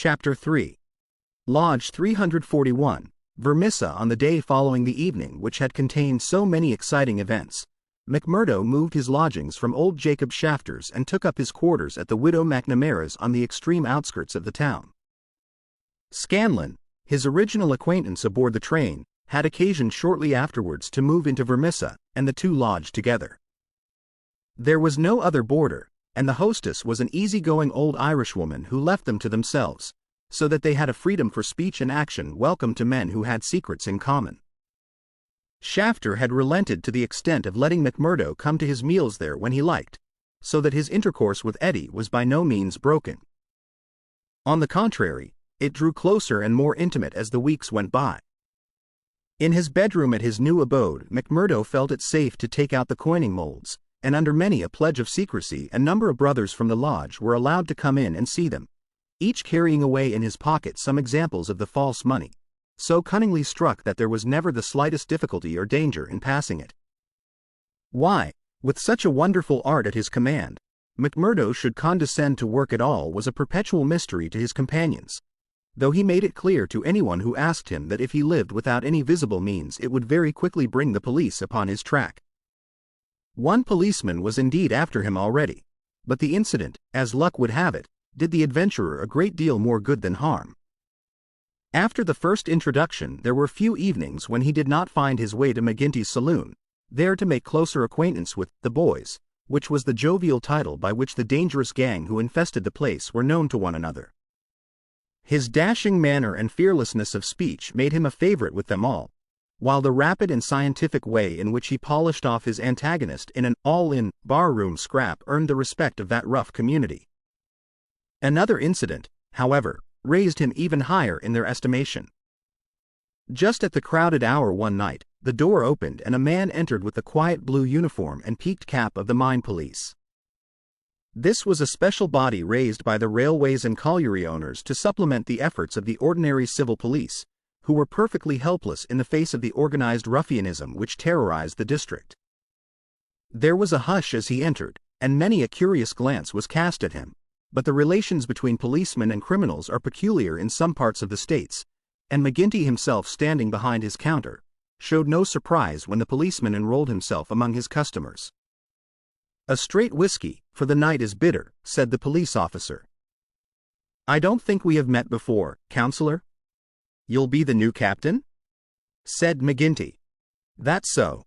Chapter 3. Lodge 341, Vermissa. On the day following the evening which had contained so many exciting events, McMurdo moved his lodgings from old Jacob Shafter's and took up his quarters at the widow McNamara's on the extreme outskirts of the town. Scanlon, his original acquaintance aboard the train, had occasion shortly afterwards to move into Vermissa, and the two lodged together. There was no other boarder, and the hostess was an easy-going old Irishwoman who left them to themselves, so that they had a freedom for speech and action welcome to men who had secrets in common. Shafter had relented to the extent of letting McMurdo come to his meals there when he liked, so that his intercourse with Eddie was by no means broken. On the contrary, it drew closer and more intimate as the weeks went by. In his bedroom at his new abode, McMurdo felt it safe to take out the coining molds, and under many a pledge of secrecy a number of brothers from the lodge were allowed to come in and see them, each carrying away in his pocket some examples of the false money, so cunningly struck that there was never the slightest difficulty or danger in passing it. Why, with such a wonderful art at his command, McMurdo should condescend to work at all was a perpetual mystery to his companions, though he made it clear to anyone who asked him that if he lived without any visible means it would very quickly bring the police upon his track. One policeman was indeed after him already, but the incident, as luck would have it, did the adventurer a great deal more good than harm. After the first introduction there were few evenings when he did not find his way to McGinty's saloon, there to make closer acquaintance with "the boys," which was the jovial title by which the dangerous gang who infested the place were known to one another. His dashing manner and fearlessness of speech made him a favorite with them all, while the rapid and scientific way in which he polished off his antagonist in an all-in, bar-room scrap earned the respect of that rough community. Another incident, however, raised him even higher in their estimation. Just at the crowded hour one night, the door opened and a man entered with the quiet blue uniform and peaked cap of the mine police. This was a special body raised by the railways and colliery owners to supplement the efforts of the ordinary civil police, who were perfectly helpless in the face of the organized ruffianism which terrorized the district. There was a hush as he entered, and many a curious glance was cast at him, but the relations between policemen and criminals are peculiar in some parts of the States, and McGinty himself, standing behind his counter, showed no surprise when the policeman enrolled himself among his customers. "A straight whiskey, for the night is bitter," said the police officer. "I don't think we have met before, counselor." "You'll be the new captain?" said McGinty. "That's so.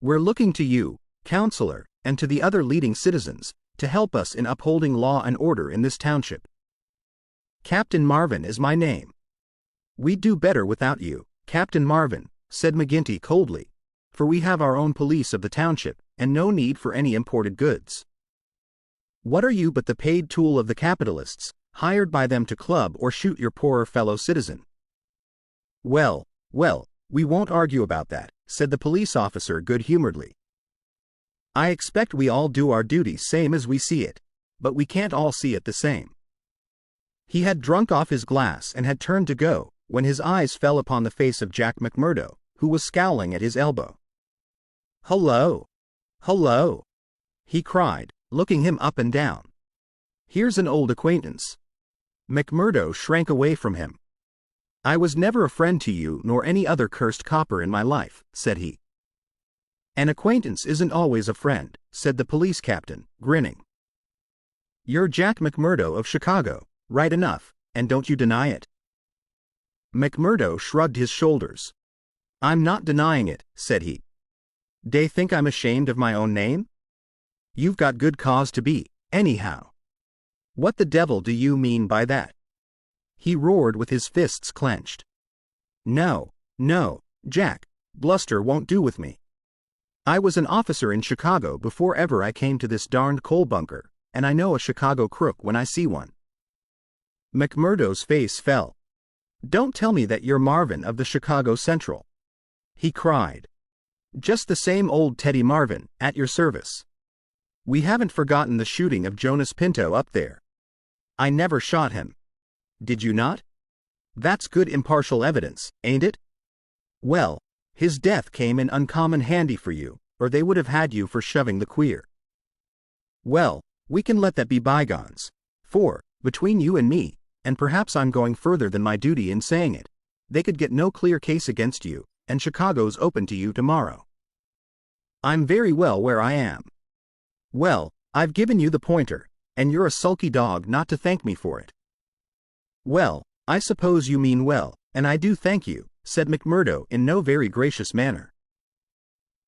We're looking to you, counselor, and to the other leading citizens, to help us in upholding law and order in this township. Captain Marvin is my name." "We'd do better without you, Captain Marvin," said McGinty coldly, "for we have our own police of the township, and no need for any imported goods. What are you but the paid tool of the capitalists, hired by them to club or shoot your poorer fellow citizen?" "Well, we won't argue about that," said the police officer good-humoredly. "I expect we all do our duty same as we see it, but we can't all see it the same." He had drunk off his glass and had turned to go, when his eyes fell upon the face of Jack McMurdo, who was scowling at his elbow. "Hullo! Hullo!" he cried, looking him up and down. "Here's an old acquaintance." McMurdo shrank away from him. "I was never a friend to you nor any other cursed copper in my life," said he. "An acquaintance isn't always a friend," said the police captain, grinning. "You're Jack McMurdo of Chicago, right enough, and don't you deny it?" McMurdo shrugged his shoulders. "I'm not denying it," said he. "Dey think I'm ashamed of my own name? You've got good cause to be, anyhow. What the devil do you mean by that?" he roared with his fists clenched. No, Jack, bluster won't do with me. I was an officer in Chicago before ever I came to this darned coal bunker, and I know a Chicago crook when I see one." McMurdo's face fell. "Don't tell me that you're Marvin of the Chicago Central," he cried. "Just the same old Teddy Marvin, at your service. We haven't forgotten the shooting of Jonas Pinto up there. I never shot him. Did you not? That's good impartial evidence, ain't it? Well, his death came in uncommon handy for you, or they would have had you for shoving the queer. Well, we can let that be bygones, for, between you and me, and perhaps I'm going further than my duty in saying it. They could get no clear case against you, and Chicago's open to you tomorrow. I'm very well where I am. Well, I've given you the pointer, and you're a sulky dog not to thank me for it. Well, I suppose you mean well, and I do thank you, said McMurdo in no very gracious manner.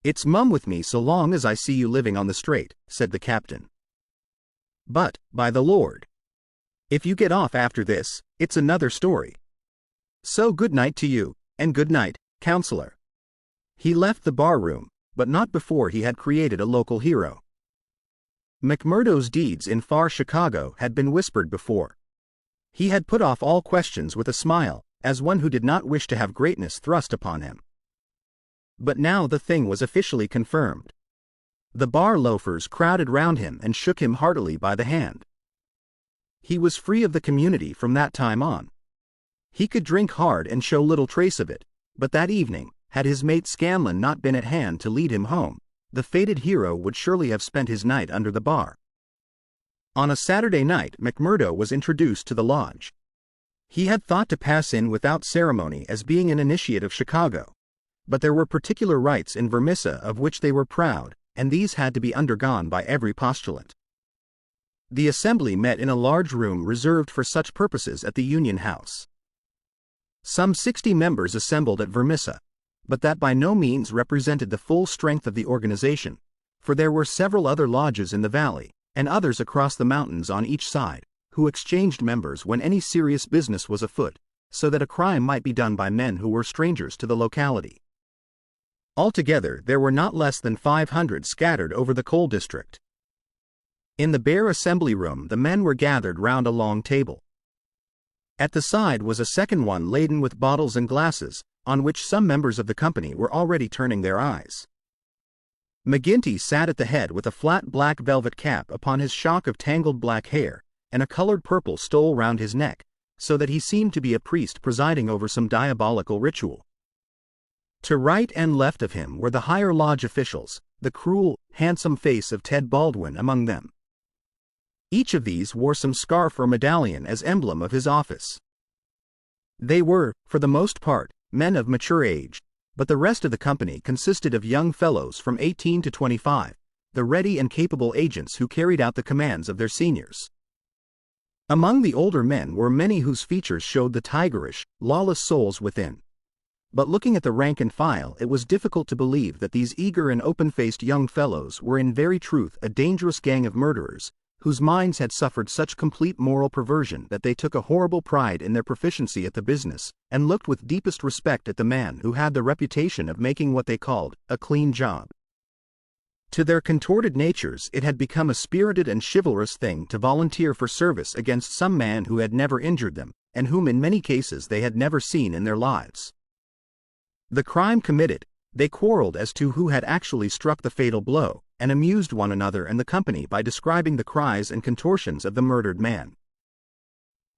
It's mum with me so long as I see you living on the straight, said the captain. But, by the Lord, if you get off after this, it's another story. So good night to you, and good night, counselor. He left the bar-room, but not before he had created a local hero. McMurdo's deeds in far Chicago had been whispered before. He had put off all questions with a smile, as one who did not wish to have greatness thrust upon him. But now the thing was officially confirmed. The bar loafers crowded round him and shook him heartily by the hand. He was free of the community from that time on. He could drink hard and show little trace of it, but that evening, had his mate Scanlon not been at hand to lead him home, the fated hero would surely have spent his night under the bar. On a Saturday night McMurdo was introduced to the lodge. He had thought to pass in without ceremony as being an initiate of Chicago, but there were particular rites in Vermissa of which they were proud, and these had to be undergone by every postulant. The assembly met in a large room reserved for such purposes at the Union House. Some 60 members assembled at Vermissa, but that by no means represented the full strength of the organization, for there were several other lodges in the valley, and others across the mountains on each side, who exchanged members when any serious business was afoot, so that a crime might be done by men who were strangers to the locality. Altogether there were not less than 500 scattered over the coal district. In the bare assembly room the men were gathered round a long table. At the side was a second one laden with bottles and glasses, on which some members of the company were already turning their eyes. McGinty sat at the head with a flat black velvet cap upon his shock of tangled black hair, and a colored purple stole round his neck, so that he seemed to be a priest presiding over some diabolical ritual. To right and left of him were the higher lodge officials, the cruel, handsome face of Ted Baldwin among them. Each of these wore some scarf or medallion as emblem of his office. They were, for the most part, men of mature age, but the rest of the company consisted of young fellows from 18 to 25, the ready and capable agents who carried out the commands of their seniors. Among the older men were many whose features showed the tigerish, lawless souls within. But looking at the rank and file, it was difficult to believe that these eager and open-faced young fellows were in very truth a dangerous gang of murderers, whose minds had suffered such complete moral perversion that they took a horrible pride in their proficiency at the business, and looked with deepest respect at the man who had the reputation of making what they called a clean job. To their contorted natures it had become a spirited and chivalrous thing to volunteer for service against some man who had never injured them, and whom in many cases they had never seen in their lives. The crime committed, they quarreled as to who had actually struck the fatal blow, and amused one another and the company by describing the cries and contortions of the murdered man.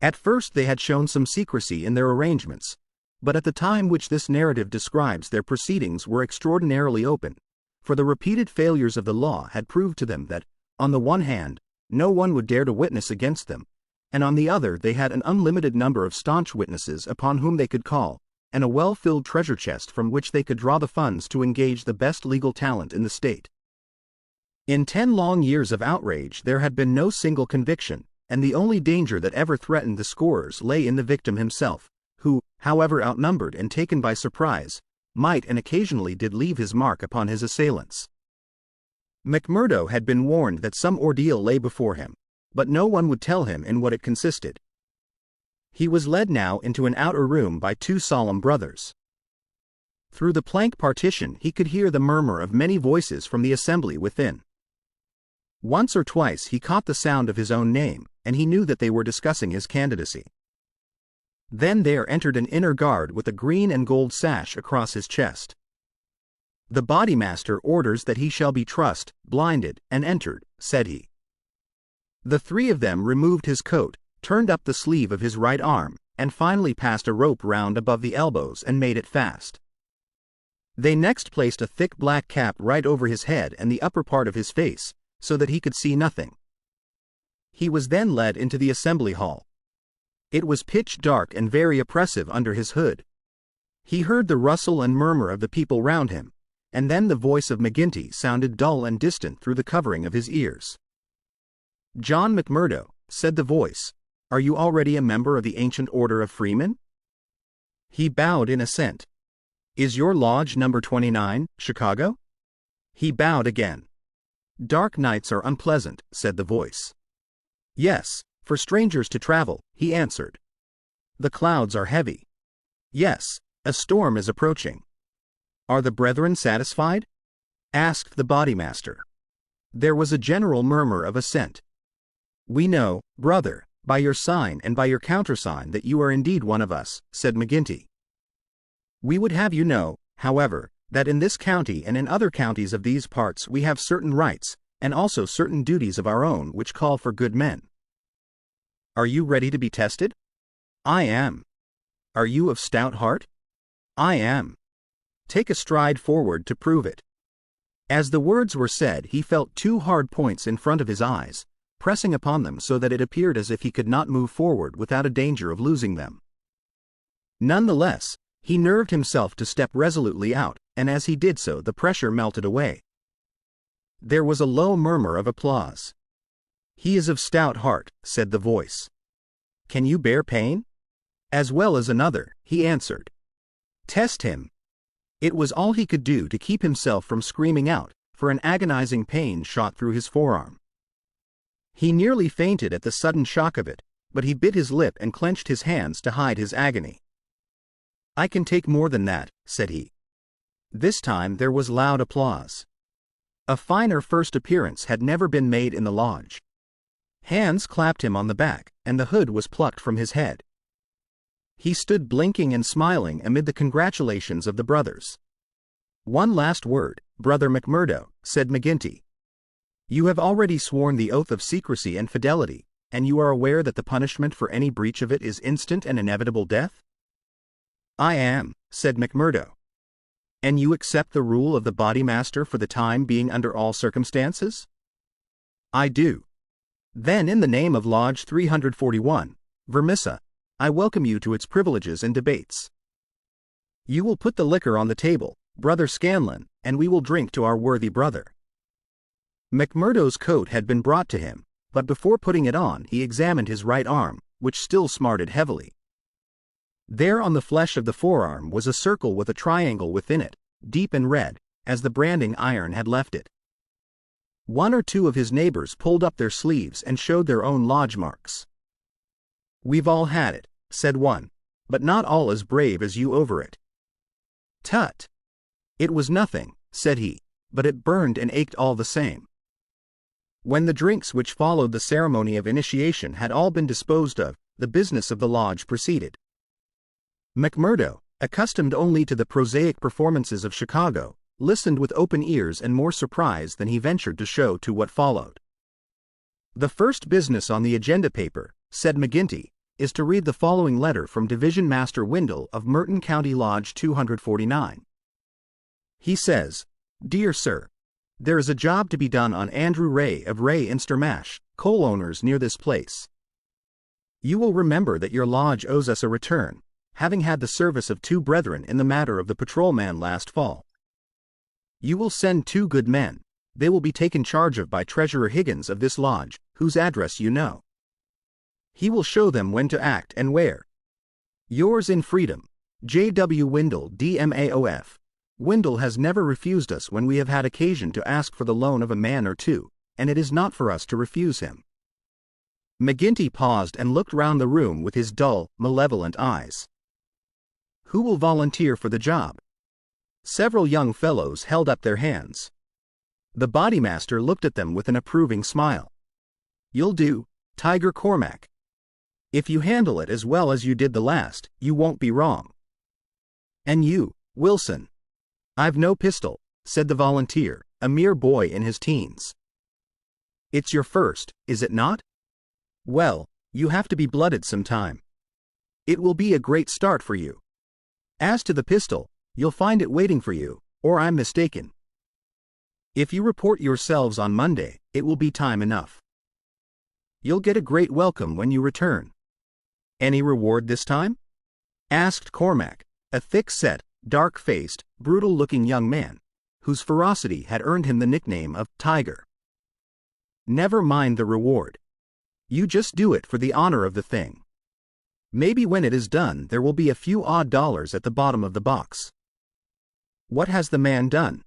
At first they had shown some secrecy in their arrangements, but at the time which this narrative describes their proceedings were extraordinarily open, for the repeated failures of the law had proved to them that, on the one hand, no one would dare to witness against them, and on the other they had an unlimited number of staunch witnesses upon whom they could call, and a well-filled treasure chest from which they could draw the funds to engage the best legal talent in the state. In 10 long years of outrage there had been no single conviction, and the only danger that ever threatened the scorers lay in the victim himself, who, however outnumbered and taken by surprise, might and occasionally did leave his mark upon his assailants. McMurdo had been warned that some ordeal lay before him, but no one would tell him in what it consisted. He was led now into an outer room by 2 solemn brothers. Through the plank partition he could hear the murmur of many voices from the assembly within. Once or twice he caught the sound of his own name, and he knew that they were discussing his candidacy. Then there entered an inner guard with a green and gold sash across his chest. "The bodymaster orders that he shall be trussed, blinded, and entered," said he. The 3 of them removed his coat, turned up the sleeve of his right arm, and finally passed a rope round above the elbows and made it fast. They next placed a thick black cap right over his head and the upper part of his face, so that he could see nothing. He was then led into the assembly hall. It was pitch dark and very oppressive under his hood. He heard the rustle and murmur of the people round him, and then the voice of McGinty sounded dull and distant through the covering of his ears. "John McMurdo," said the voice, "are you already a member of the Ancient Order of Freemen?" He bowed in assent. "Is your lodge number 29, Chicago?" He bowed again. "Dark nights are unpleasant," said the voice. "Yes, for strangers to travel," he answered. "The clouds are heavy." "Yes, a storm is approaching." "Are the brethren satisfied?" asked the bodymaster. There was a general murmur of assent. "We know, brother, by your sign and by your countersign that you are indeed one of us," said McGinty. "We would have you know, however, that in this county and in other counties of these parts we have certain rights, and also certain duties of our own which call for good men." "Are you ready to be tested?" "I am." "Are you of stout heart?" "I am." "Take a stride forward to prove it." As the words were said, he felt two hard points in front of his eyes, pressing upon them so that it appeared as if he could not move forward without a danger of losing them. Nonetheless, he nerved himself to step resolutely out, and as he did so the pressure melted away. There was a low murmur of applause. "He is of stout heart," said the voice. "Can you bear pain?" "As well as another," he answered. "Test him." It was all he could do to keep himself from screaming out, for an agonizing pain shot through his forearm. He nearly fainted at the sudden shock of it, but he bit his lip and clenched his hands to hide his agony. "I can take more than that," said he. This time there was loud applause. A finer first appearance had never been made in the lodge. Hands clapped him on the back, and the hood was plucked from his head. He stood blinking and smiling amid the congratulations of the brothers. "One last word, Brother McMurdo," said McGinty. "You have already sworn the oath of secrecy and fidelity, and you are aware that the punishment for any breach of it is instant and inevitable death?" "I am," said McMurdo. "And you accept the rule of the bodymaster for the time being under all circumstances?" "I do." "Then in the name of Lodge 341, Vermissa, I welcome you to its privileges and debates. You will put the liquor on the table, Brother Scanlon, and we will drink to our worthy brother." McMurdo's coat had been brought to him, but before putting it on he examined his right arm, which still smarted heavily. There on the flesh of the forearm was a circle with a triangle within it, deep and red, as the branding iron had left it. One or two of his neighbors pulled up their sleeves and showed their own lodge marks. "We've all had it," said one, "but not all as brave as you over it." "Tut! It was nothing," said he, "but it burned and ached all the same." When the drinks which followed the ceremony of initiation had all been disposed of, the business of the lodge proceeded. McMurdo, accustomed only to the prosaic performances of Chicago, listened with open ears and more surprise than he ventured to show to what followed. "The first business on the agenda paper," said McGinty, "is to read the following letter from Division Master Windle of Merton County Lodge 249. He says, 'Dear Sir, there is a job to be done on Andrew Ray of Ray Instermash, coal owners near this place. You will remember that your lodge owes us a return, having had the service of two brethren in the matter of the patrolman last fall. You will send 2 good men. They will be taken charge of by Treasurer Higgins of this lodge, whose address you know. He will show them when to act and where. Yours in freedom, J.W. Windle, DMAOF. Windle has never refused us when we have had occasion to ask for the loan of a man or two, and it is not for us to refuse him.'" McGinty paused and looked round the room with his dull, malevolent eyes. "Who will volunteer for the job?" Several young fellows held up their hands. The bodymaster looked at them with an approving smile. "You'll do, Tiger Cormac. If you handle it as well as you did the last, you won't be wrong." "And you, Wilson?" "I've no pistol," said the volunteer, a mere boy in his teens. "It's your first, is it not? Well, you have to be blooded sometime. It will be a great start for you. As to the pistol, you'll find it waiting for you, or I'm mistaken. If you report yourselves on Monday, it will be time enough. You'll get a great welcome when you return. Any reward this time? Asked Cormac, a thick-set, dark-faced, brutal-looking young man, whose ferocity had earned him the nickname of Tiger. Never mind the reward. You just do it for the honor of the thing. Maybe when it is done there will be a few odd dollars at the bottom of the box. What has the man done?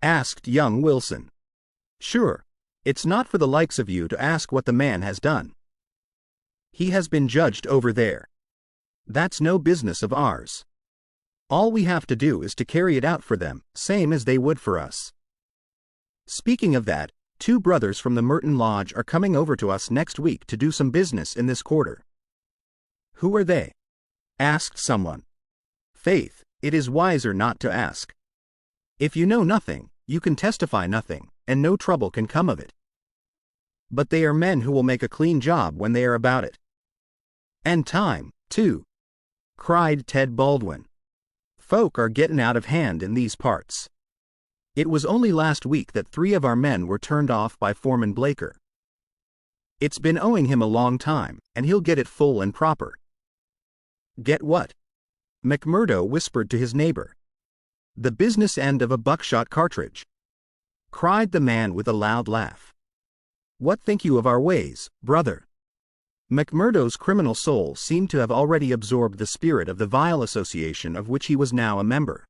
Asked young Wilson. Sure, it's not for the likes of you to ask what the man has done. He has been judged over there. That's no business of ours. All we have to do is to carry it out for them, same as they would for us. Speaking of that, 2 brothers from the Merton Lodge are coming over to us next week to do some business in this quarter. Who are they? Asked someone. Faith, it is wiser not to ask. If you know nothing, you can testify nothing, and no trouble can come of it. But they are men who will make a clean job when they are about it. And time, too, cried Ted Baldwin. Folk are getting out of hand in these parts. It was only last week that 3 of our men were turned off by Foreman Blaker. It's been owing him a long time, and he'll get it full and proper. Get what? McMurdo whispered to his neighbor. The business end of a buckshot cartridge, cried the man with a loud laugh. What think you of our ways, brother? McMurdo's criminal soul seemed to have already absorbed the spirit of the vile association of which he was now a member.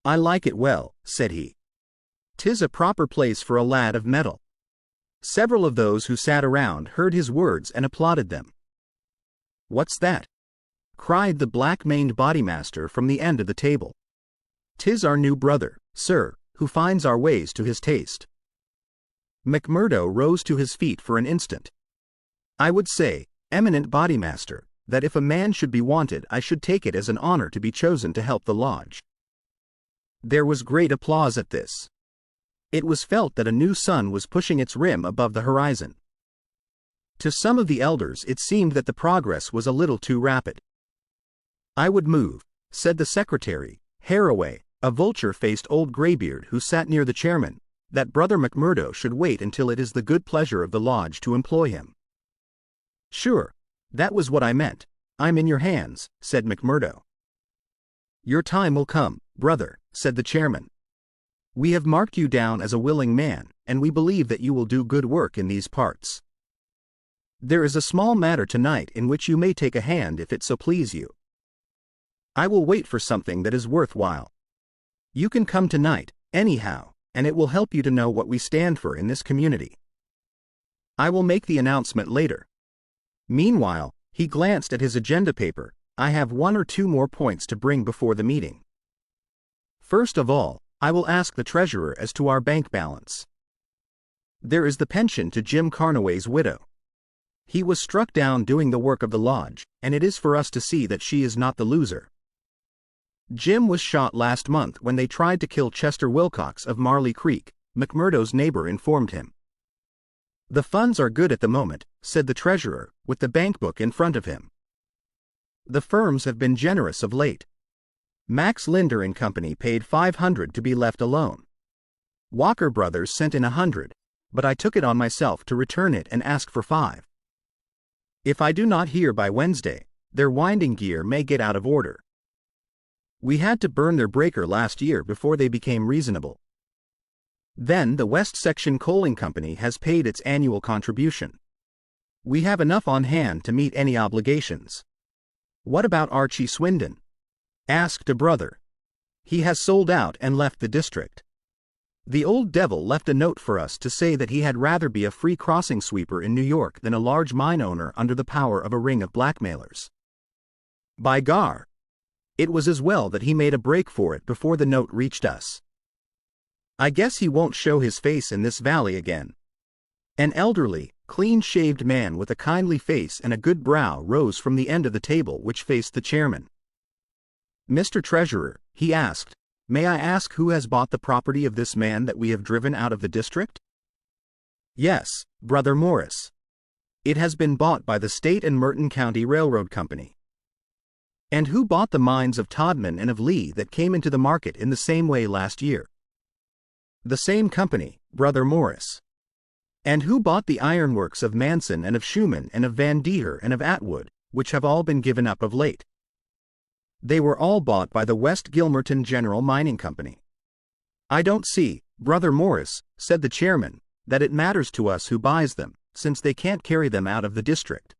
I like it well, said he. 'Tis a proper place for a lad of mettle. Several of those who sat around heard his words and applauded them. What's that? Cried the black-maned bodymaster from the end of the table. 'Tis our new brother, sir, who finds our ways to his taste. McMurdo rose to his feet for an instant. I would say, eminent bodymaster, that if a man should be wanted I should take it as an honor to be chosen to help the lodge. There was great applause at this. It was felt that a new sun was pushing its rim above the horizon. To some of the elders it seemed that the progress was a little too rapid. I would move, said the secretary, Haraway, a vulture-faced old graybeard who sat near the chairman, that Brother McMurdo should wait until it is the good pleasure of the lodge to employ him. Sure, that was what I meant. I'm in your hands, said McMurdo. Your time will come, brother, said the chairman. We have marked you down as a willing man, and we believe that you will do good work in these parts. There is a small matter tonight in which you may take a hand if it so please you. I will wait for something that is worthwhile. You can come tonight, anyhow, and it will help you to know what we stand for in this community. I will make the announcement later. Meanwhile, he glanced at his agenda paper. I have 1 or 2 more points to bring before the meeting. First of all, I will ask the treasurer as to our bank balance. There is the pension to Jim Carnaway's widow. He was struck down doing the work of the lodge, and it is for us to see that she is not the loser. Jim was shot last month when they tried to kill Chester Wilcox of Marley Creek, McMurdo's neighbor informed him. The funds are good at the moment, said the treasurer, with the bank book in front of him. The firms have been generous of late. Max Linder and Company paid $500 to be left alone. Walker Brothers sent in $100, but I took it on myself to return it and ask for $5. If I do not hear by Wednesday, their winding gear may get out of order. We had to burn their breaker last year before they became reasonable. Then the West Section Coaling Company has paid its annual contribution. We have enough on hand to meet any obligations. What about Archie Swindon? Asked a brother. He has sold out and left the district. The old devil left a note for us to say that he had rather be a free crossing sweeper in New York than a large mine owner under the power of a ring of blackmailers. By gar! It was as well that he made a break for it before the note reached us. I guess he won't show his face in this valley again. An elderly, clean-shaved man with a kindly face and a good brow rose from the end of the table which faced the chairman. Mr. Treasurer, he asked, may I ask who has bought the property of this man that we have driven out of the district? Yes, Brother Morris. It has been bought by the State and Merton County Railroad Company. And who bought the mines of Todman and of Lee that came into the market in the same way last year? The same company, Brother Morris. And who bought the ironworks of Manson and of Schumann and of Van Deer and of Atwood, which have all been given up of late. They were all bought by the West Gilmerton General Mining Company. I don't see, Brother Morris, said the chairman, that it matters to us who buys them, since they can't carry them out of the district.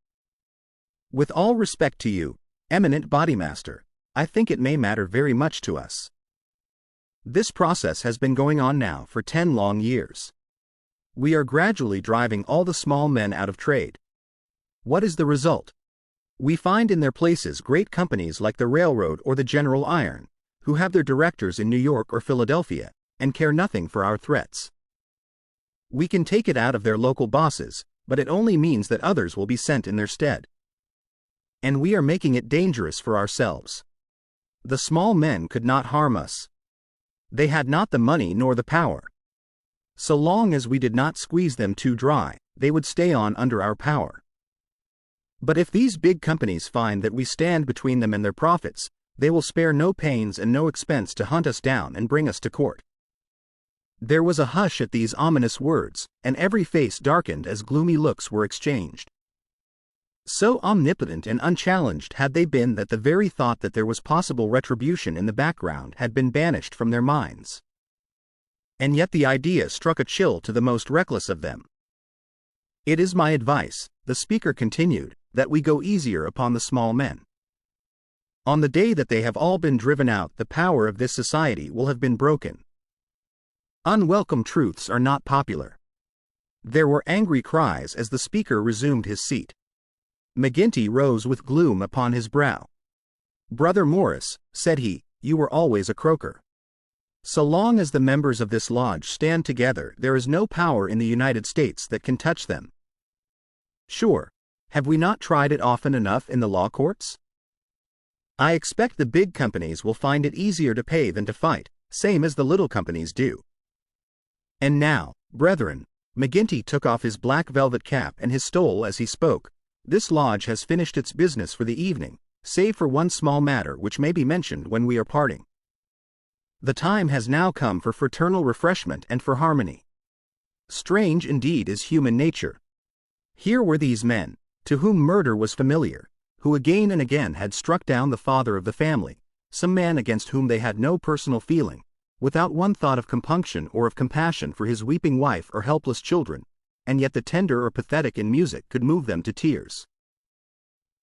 With all respect to you, eminent bodymaster, I think it may matter very much to us. This process has been going on now for 10 long years. We are gradually driving all the small men out of trade. What is the result? We find in their places great companies like the railroad or the General Iron, who have their directors in New York or Philadelphia, and care nothing for our threats. We can take it out of their local bosses, but it only means that others will be sent in their stead. And we are making it dangerous for ourselves. The small men could not harm us. They had not the money nor the power. So long as we did not squeeze them too dry, they would stay on under our power. But if these big companies find that we stand between them and their profits, they will spare no pains and no expense to hunt us down and bring us to court. There was a hush at these ominous words, and every face darkened as gloomy looks were exchanged. So omnipotent and unchallenged had they been that the very thought that there was possible retribution in the background had been banished from their minds. And yet the idea struck a chill to the most reckless of them. It is my advice, the speaker continued, that we go easier upon the small men. On the day that they have all been driven out, the power of this society will have been broken. Unwelcome truths are not popular. There were angry cries as the speaker resumed his seat. McGinty rose with gloom upon his brow. Brother Morris, said he, you were always a croaker. So long as the members of this lodge stand together, there is no power in the United States that can touch them. Sure, have we not tried it often enough in the law courts? I expect the big companies will find it easier to pay than to fight, same as the little companies do. And now, brethren, McGinty took off his black velvet cap and his stole as he spoke, this lodge has finished its business for the evening, save for one small matter which may be mentioned when we are parting. The time has now come for fraternal refreshment and for harmony. Strange indeed is human nature. Here were these men, to whom murder was familiar, who again and again had struck down the father of the family, some man against whom they had no personal feeling, without one thought of compunction or of compassion for his weeping wife or helpless children, and yet the tender or pathetic in music could move them to tears.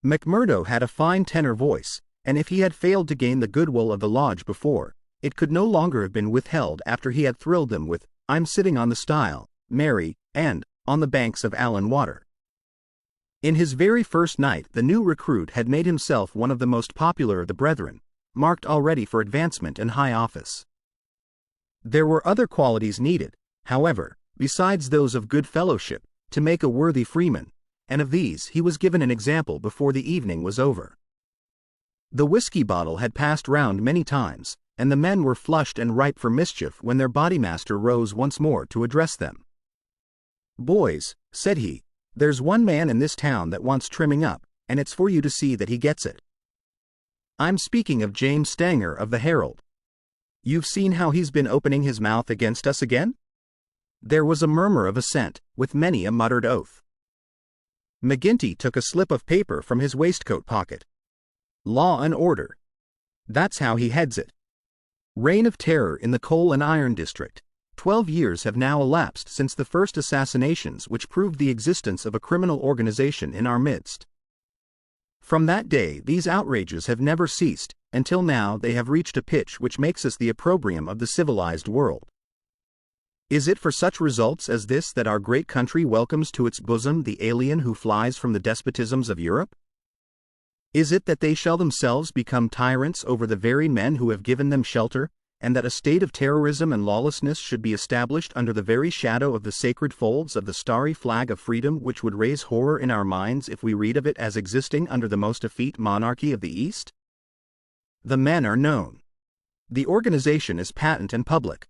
McMurdo had a fine tenor voice, and if he had failed to gain the goodwill of the lodge before, it could no longer have been withheld after he had thrilled them with I'm Sitting on the Stile, Mary, and On the Banks of Allan Water. In his very first night the new recruit had made himself one of the most popular of the brethren, marked already for advancement and high office. There were other qualities needed, however, besides those of good fellowship, to make a worthy freeman, and of these he was given an example before the evening was over. The whiskey bottle had passed round many times, and the men were flushed and ripe for mischief when their bodymaster rose once more to address them. Boys, said he, there's one man in this town that wants trimming up, and it's for you to see that he gets it. I'm speaking of James Stanger of the Herald. You've seen how he's been opening his mouth against us again? There was a murmur of assent, with many a muttered oath. McGinty took a slip of paper from his waistcoat pocket. Law and order. That's how he heads it. Reign of terror in the coal and iron district. 12 years have now elapsed since the first assassinations which proved the existence of a criminal organization in our midst. From that day these outrages have never ceased, until now they have reached a pitch which makes us the opprobrium of the civilized world. Is it for such results as this that our great country welcomes to its bosom the alien who flies from the despotisms of Europe? Is it that they shall themselves become tyrants over the very men who have given them shelter, and that a state of terrorism and lawlessness should be established under the very shadow of the sacred folds of the starry flag of freedom which would raise horror in our minds if we read of it as existing under the most effete monarchy of the East? The men are known. The organization is patent and public.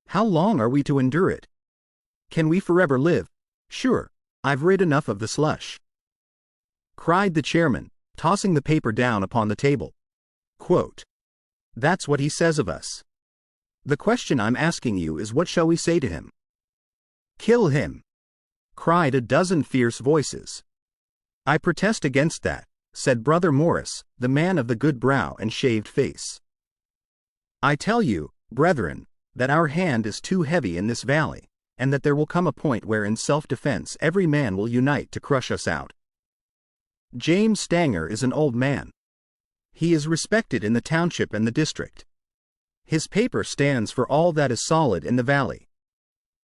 How long are we to endure it? Can we forever live? Sure, I've read enough of the slush, cried the chairman, tossing the paper down upon the table. Quote, that's what he says of us. The question I'm asking you is what shall we say to him? Kill him, cried a dozen fierce voices. I protest against that, said Brother Morris, the man of the good brow and shaved face. "I tell you, brethren, that our hand is too heavy in this valley, and that there will come a point where in self-defense every man will unite to crush us out. James Stanger is an old man. He is respected in the township and the district. His paper stands for all that is solid in the valley.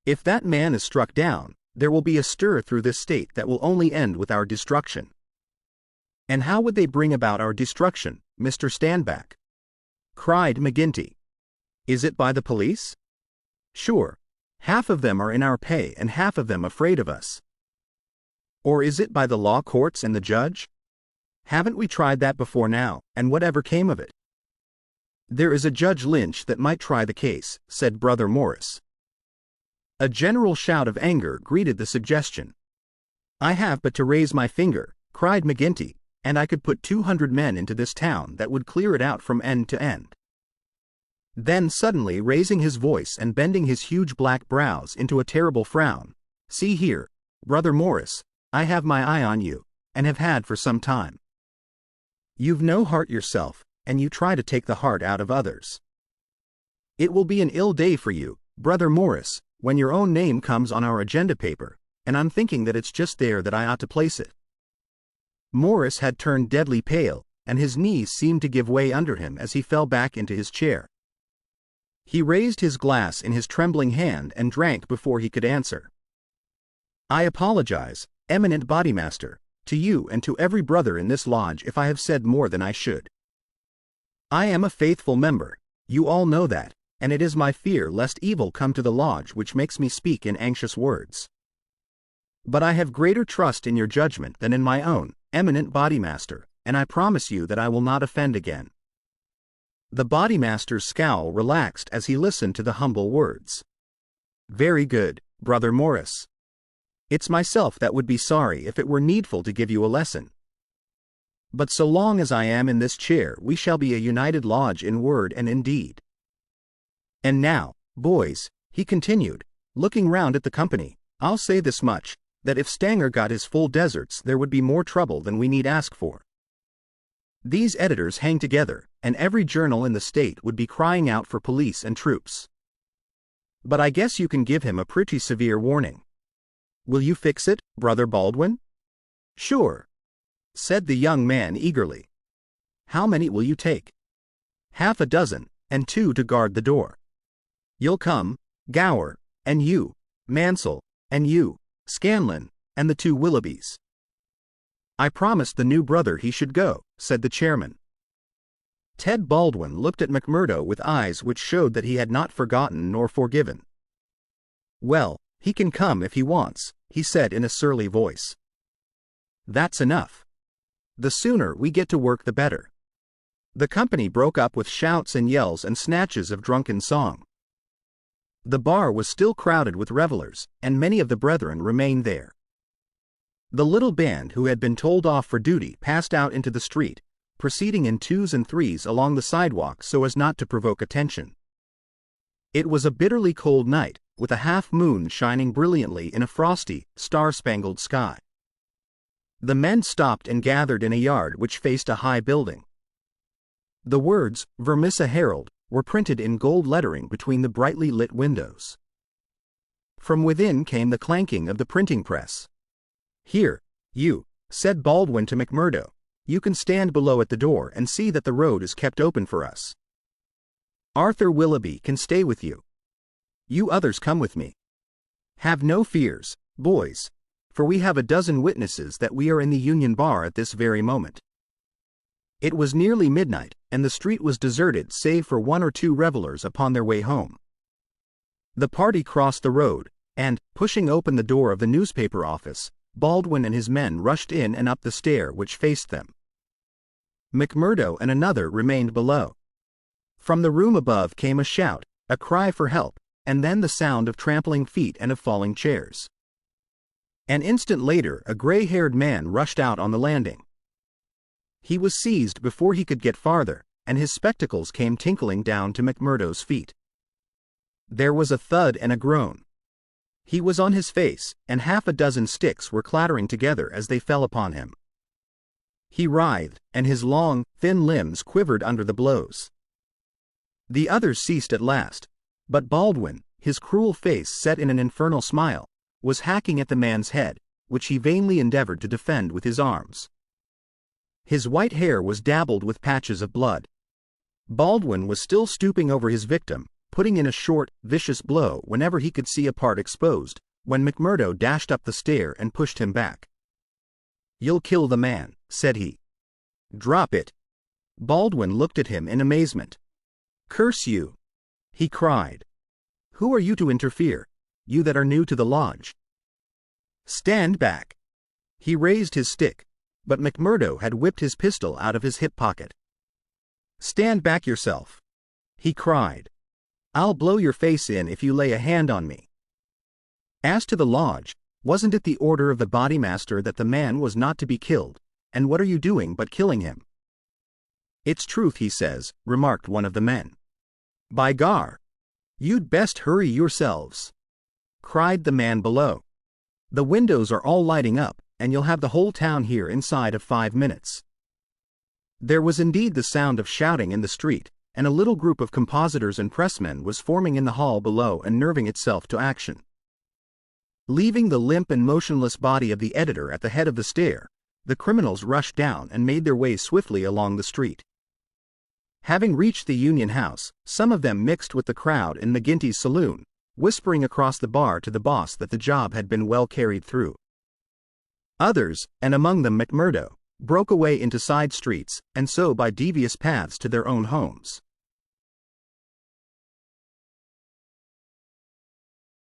If that man is struck down, there will be a stir through this state that will only end with our destruction." "And how would they bring about our destruction, Mr. Standback?" cried McGinty. "Is it by the police? Sure, half of them are in our pay and half of them afraid of us. Or is it by the law courts and the judge? Haven't we tried that before now, and whatever came of it?" "There is a Judge Lynch that might try the case," said Brother Morris. A general shout of anger greeted the suggestion. "I have but to raise my finger," cried McGinty, "and I could put 200 men into this town that would clear it out from end to end." Then suddenly raising his voice and bending his huge black brows into a terrible frown, "See here, Brother Morris, I have my eye on you, and have had for some time. You've no heart yourself, and you try to take the heart out of others. It will be an ill day for you, Brother Morris, when your own name comes on our agenda paper, and I'm thinking that it's just there that I ought to place it." Morris had turned deadly pale, and his knees seemed to give way under him as he fell back into his chair. He raised his glass in his trembling hand and drank before he could answer. "I apologize, eminent bodymaster, to you and to every brother in this lodge if I have said more than I should. I am a faithful member, you all know that, and it is my fear lest evil come to the lodge which makes me speak in anxious words. But I have greater trust in your judgment than in my own, eminent bodymaster, and I promise you that I will not offend again." The bodymaster's scowl relaxed as he listened to the humble words. "Very good, Brother Morris. It's myself that would be sorry if it were needful to give you a lesson. But so long as I am in this chair we shall be a united lodge in word and in deed. And now, boys," he continued, looking round at the company, "I'll say this much, that if Stanger got his full deserts there would be more trouble than we need ask for. These editors hang together, and every journal in the state would be crying out for police and troops. But I guess you can give him a pretty severe warning. Will you fix it, Brother Baldwin?" "Sure," said the young man eagerly. "How many will you take?" "Half a dozen, and 2 to guard the door. You'll come, Gower, and you, Mansell, and you, Scanlon, and the 2 Willoughbys." "I promised the new brother he should go," said the chairman. Ted Baldwin looked at McMurdo with eyes which showed that he had not forgotten nor forgiven. "Well, he can come if he wants," he said in a surly voice. "That's enough. The sooner we get to work the better." The company broke up with shouts and yells and snatches of drunken song. The bar was still crowded with revelers, and many of the brethren remained there. The little band who had been told off for duty passed out into the street, proceeding in 2s and 3s along the sidewalk so as not to provoke attention. It was a bitterly cold night, with a half-moon shining brilliantly in a frosty, star-spangled sky. The men stopped and gathered in a yard which faced a high building. The words, Vermissa Herald, were printed in gold lettering between the brightly lit windows. From within came the clanking of the printing press. "Here, you," said Baldwin to McMurdo, "you can stand below at the door and see that the road is kept open for us. Arthur Willoughby can stay with you. You others come with me. Have no fears, boys, for we have a dozen witnesses that we are in the Union Bar at this very moment." It was nearly midnight, and the street was deserted save for 1 or 2 revelers upon their way home. The party crossed the road, and, pushing open the door of the newspaper office, Baldwin and his men rushed in and up the stair which faced them. McMurdo and another remained below. From the room above came a shout, a cry for help, and then the sound of trampling feet and of falling chairs. An instant later a gray-haired man rushed out on the landing. He was seized before he could get farther, and his spectacles came tinkling down to McMurdo's feet. There was a thud and a groan. He was on his face, and half a dozen sticks were clattering together as they fell upon him. He writhed, and his long, thin limbs quivered under the blows. The others ceased at last, but Baldwin, his cruel face set in an infernal smile, was hacking at the man's head, which he vainly endeavored to defend with his arms. His white hair was dabbled with patches of blood. Baldwin was still stooping over his victim, putting in a short, vicious blow whenever he could see a part exposed, when McMurdo dashed up the stair and pushed him back. "You'll kill the man," said he. "Drop it." Baldwin looked at him in amazement. "Curse you!" he cried. "Who are you to interfere, you that are new to the lodge? Stand back." He raised his stick, but McMurdo had whipped his pistol out of his hip pocket. "Stand back yourself," he cried. "I'll blow your face in if you lay a hand on me." As to the lodge, wasn't it the order of the bodymaster that the man was not to be killed, and what are you doing but killing him? "It's truth he says," remarked one of the men. "By gar! You'd best hurry yourselves," cried the man below. "The windows are all lighting up, and you'll have the whole town here inside of 5 minutes." There was indeed the sound of shouting in the street, and a little group of compositors and pressmen was forming in the hall below and nerving itself to action. Leaving the limp and motionless body of the editor at the head of the stair, the criminals rushed down and made their way swiftly along the street. Having reached the Union House, some of them mixed with the crowd in McGinty's saloon, whispering across the bar to the boss that the job had been well carried through. Others, and among them McMurdo, broke away into side streets, and so by devious paths to their own homes.